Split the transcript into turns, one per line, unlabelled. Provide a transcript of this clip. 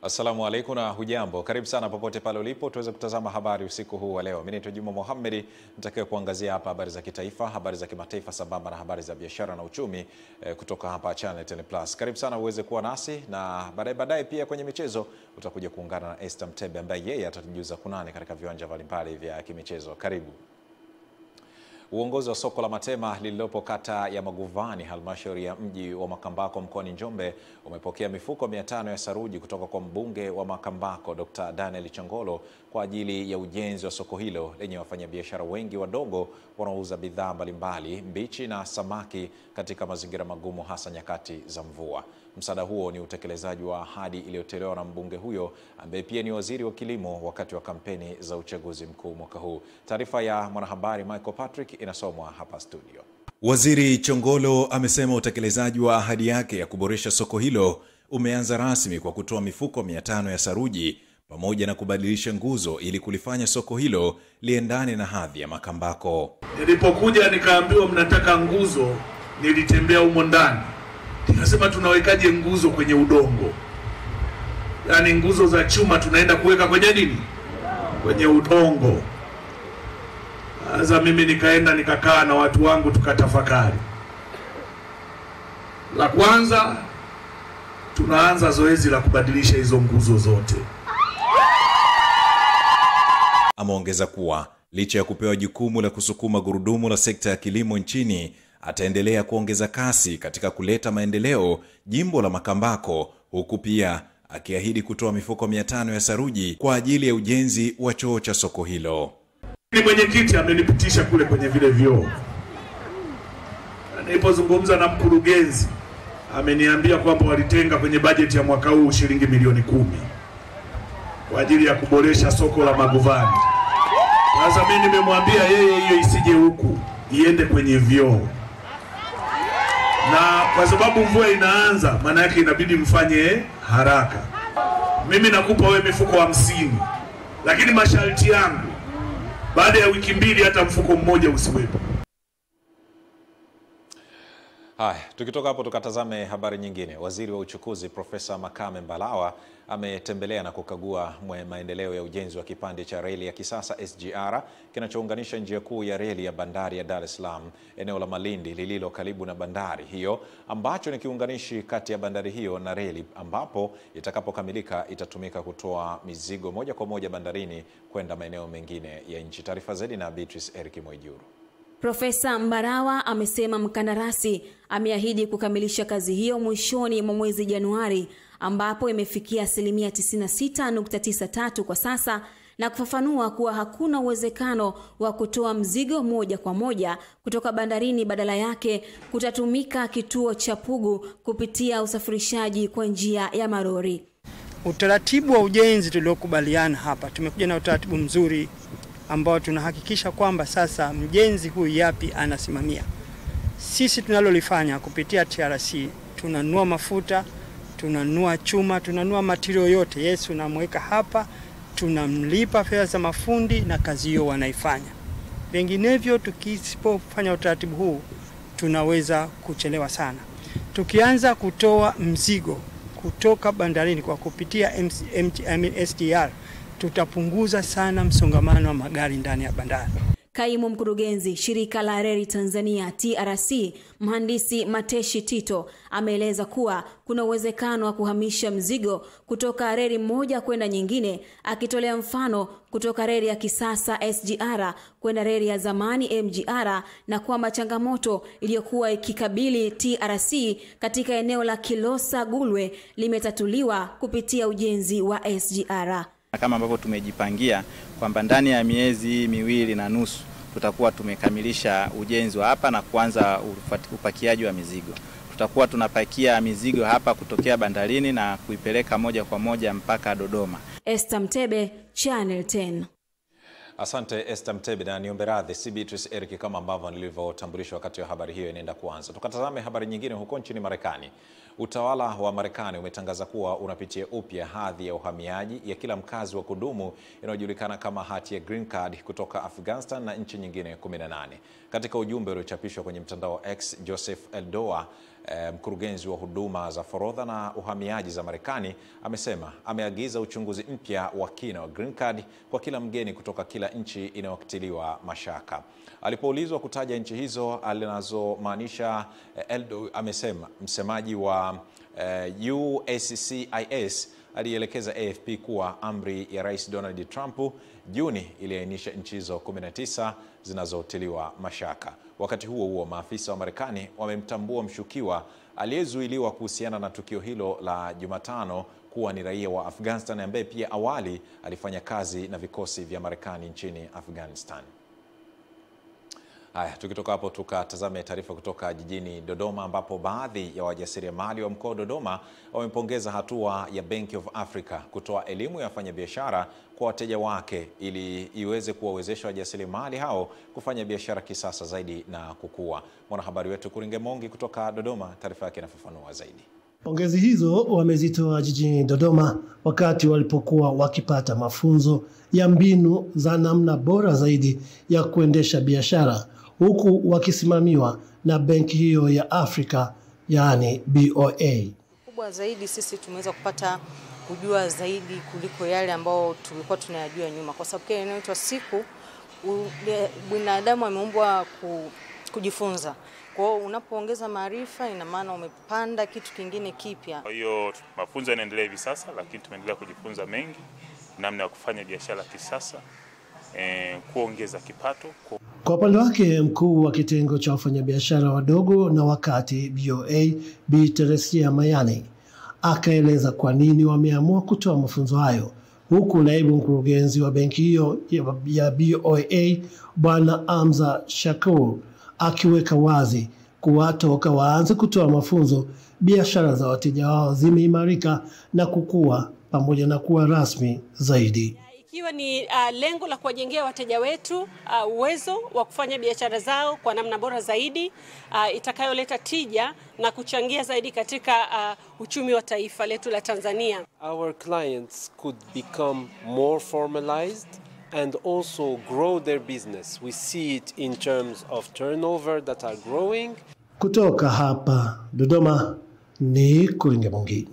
Assalamu alaikum na hujambo. Karibu sana popote pale ulipo tuweze kutazama habari usiku huu wa leo. Mimi ni Juma Mohamed, nitakaye kuangazia hapa habari za kitaifa, habari za kimataifa sambamba na habari za biashara na uchumi kutoka hapa Channel 10 Plus. Karibu sana uweze kuwa nasi na baadaye pia kwenye michezo utakuja kuungana na Esther Mtebe ambaye yeye atatujuza kunani katika viwanja mbalimbali vya kimichezo. Karibu. Uongozi wa soko la Matema lililopo kata ya Maguvani, halmashauri ya mji wa Makambako mkoani Njombe, umepokea mifuko 500 ya saruji kutoka kwa mbunge wa Makambako Dr. Daniel Chongolo kwa ajili ya ujenzi wa soko hilo lenye wafanyabiashara wengi wadogo wanaouza bidhaa mbalimbali, mbichi na samaki katika mazingira magumu hasa nyakati za mvua. Msaada huo ni utekelezaji wa ahadi iliyotolewa na mbunge huyo ambaye pia ni waziri wa kilimo wakati wa kampeni za uchaguzi mkuu mwaka huu. Taarifa ya mwanahabari Michael Patrick inasomwa hapa studio.
Waziri Chongolo amesema utekelezaji wa ahadi yake ya kuboresha soko hilo umeanza rasmi kwa kutoa mifuko 500 ya saruji pamoja na kubadilisha nguzo ili kulifanya soko hilo liendane na hadhi ya Makambako.
Nilipokuja nikaambiwa mnataka nguzo, nilitembea humo ndani. Nikasema tunawekaje nguzo kwenye udongo? Yaani nguzo za chuma tunaenda kuweka kwenye nini? Kwenye udongo. Sasa mimi nikaenda nikakaa na watu wangu tukatafakari. La kwanza tunaanza zoezi la kubadilisha hizo nguzo zote.
Ameongeza kuwa licha ya kupewa jukumu la kusukuma gurudumu la sekta ya kilimo nchini, ataendelea kuongeza kasi katika kuleta maendeleo jimbo la Makambako, huku pia akiahidi kutoa mifuko 500 ya saruji kwa ajili ya ujenzi wa choo cha soko hilo.
Mwenyekiti amenipitisha kule kwenye vile vyoo. Nilipozungumza na mkurugenzi ameniambia kwamba walitenga kwenye bajeti ya mwaka huu shilingi milioni 10 kwa ajili ya kuboresha soko la Maguvani. Sasa mimi nimemwambia yeye hiyo isije huku, iende kwenye vyoo. Na kwa sababu mvua inaanza, maana yake inabidi mfanye haraka. Mimi nakupa wewe mifuko 50. Lakini masharti yangu baada ya wiki 2 hata mfuko mmoja usiwepo.
Haya, tukitoka hapo tukatazame habari nyingine. Waziri wa uchukuzi Profesa Makame Mbalawa ametembelea na kukagua maendeleo ya ujenzi wa kipande cha reli ya kisasa SGR kinachounganisha njia kuu ya reli ya bandari ya Dar es Salaam eneo la Malindi lililo karibu na bandari hiyo, ambacho ni kiunganishi kati ya bandari hiyo na reli, ambapo itakapokamilika itatumika kutoa mizigo moja kwa moja bandarini kwenda maeneo mengine ya nchi. Taarifa zaidi na Beatrice Eric Moijuru.
Profesa Mbarawa amesema mkandarasi ameahidi kukamilisha kazi hiyo mwishoni mwa mwezi Januari, ambapo imefikia 96.93% kwa sasa, na kufafanua kuwa hakuna uwezekano wa kutoa mzigo moja kwa moja kutoka bandarini, badala yake kutatumika kituo cha Pugu kupitia usafirishaji kwa njia ya marori.
Utaratibu wa ujenzi tuliokubaliana hapa, tumekuja na utaratibu mzuri ambao tunahakikisha kwamba sasa mjenzi huyu yapi anasimamia. Sisi tunalolifanya kupitia TRC, tunanunua mafuta, tunanunua chuma, tunanunua material yote. Yesu tunamweka hapa, tunamlipa fedha za mafundi na kazi hiyo wanaifanya. Vinginevyo tukisipofanya utaratibu huu tunaweza kuchelewa sana. Tukianza kutoa mzigo kutoka bandarini kwa kupitia SGR, tutapunguza sana msongamano wa magari ndani ya bandari.
Kaimu mkurugenzi shirika la reli Tanzania TRC, mhandisi Mateshi Tito, ameeleza kuwa kuna uwezekano wa kuhamisha mzigo kutoka reli moja kwenda nyingine, akitolea mfano kutoka reli ya kisasa SGR kwenda reli ya zamani MGR, na kwamba changamoto iliyokuwa ikikabili TRC katika eneo la Kilosa Gulwe limetatuliwa kupitia ujenzi wa SGR.
Kama ambavyo tumejipangia kwamba ndani ya miezi 2.5 tutakuwa tumekamilisha ujenzi wa hapa na kuanza upakiaji wa mizigo. Tutakuwa tunapakia mizigo hapa kutokea bandarini na kuipeleka moja kwa moja mpaka Dodoma.
Esther Mtebe, Channel 10.
Asante Esther Mtebe, na niombe radhi si Beatrice Eric kama ambavyo nilivyotambulisha wakati wa habari hiyo inaenda kuanza. Tukatazame habari nyingine huko nchini Marekani. Utawala wa Marekani umetangaza kuwa unapitia upya hadhi ya uhamiaji ya kila mkazi wa kudumu inayojulikana kama hati ya green card kutoka Afghanistan na nchi nyingine 18. Katika ujumbe uliochapishwa kwenye mtandao X, Joseph Eldoa mkurugenzi wa huduma za forodha na uhamiaji za Marekani amesema ameagiza uchunguzi mpya wa kina wa green card kwa kila mgeni kutoka kila nchi inayokitiliwa mashaka. Alipoulizwa kutaja nchi hizo alinazomaanisha, amesema msemaji wa USCIS alielekeza AFP kuwa amri ya Rais Donald Trump Juni iliainisha nchi hizo 19 zinazotiliwa mashaka. Wakati huo huo, maafisa wa Marekani wamemtambua mshukiwa aliyezuiliwa kuhusiana na tukio hilo la Jumatano kuwa ni raia wa Afghanistan ambaye pia awali alifanya kazi na vikosi vya Marekani nchini Afghanistan. Haya, tukitoka hapo tukatazame taarifa kutoka jijini Dodoma, ambapo baadhi ya wajasiriamali wa mkoa wa Dodoma wamepongeza hatua ya Bank of Africa kutoa elimu ya wafanyabiashara kwa wateja wake ili iweze kuwawezesha wajasiriamali hao kufanya biashara kisasa zaidi na kukua. Mwanahabari wetu Kuringe Mongi kutoka Dodoma, taarifa yake inafafanua zaidi.
Pongezi hizo wamezitoa jijini Dodoma wakati walipokuwa wakipata mafunzo ya mbinu za namna bora zaidi ya kuendesha biashara, huku wakisimamiwa na benki hiyo ya Afrika, yaani BOA.
Kubwa zaidi sisi tumeweza kupata kujua zaidi kuliko yale ambao tulikuwa tunayajua nyuma, kwa sababu kile inaitwa siku binadamu ameumbwa kujifunza. Kwa hiyo unapoongeza maarifa ina maana umepanda kitu kingine kipya.
Kwa hiyo mafunzo yanaendelea hivi sasa, lakini tumeendelea kujifunza mengi, namna ya kufanya biashara kisasa, kuongeza kipato.
Kwa upande wake, mkuu wa kitengo cha wafanyabiashara wadogo na wakati BOA, Bi Teresia Mayani, akaeleza kwa nini wameamua kutoa mafunzo hayo, huku naibu mkurugenzi wa benki hiyo ya BOA Bwana Amza Shakur akiweka wazi kuwa toka waanze kutoa mafunzo, biashara za wateja wao zimeimarika na kukua pamoja na kuwa rasmi zaidi.
Ikiwa ni lengo la kuwajengea wateja wetu uwezo wa kufanya biashara zao kwa namna bora zaidi, itakayoleta tija na kuchangia zaidi katika uchumi wa taifa letu la Tanzania.
Our clients could become more formalized and also grow their business. We see it in terms of turnover that are growing.
Kutoka hapa Dodoma ni Kuringe Mongi.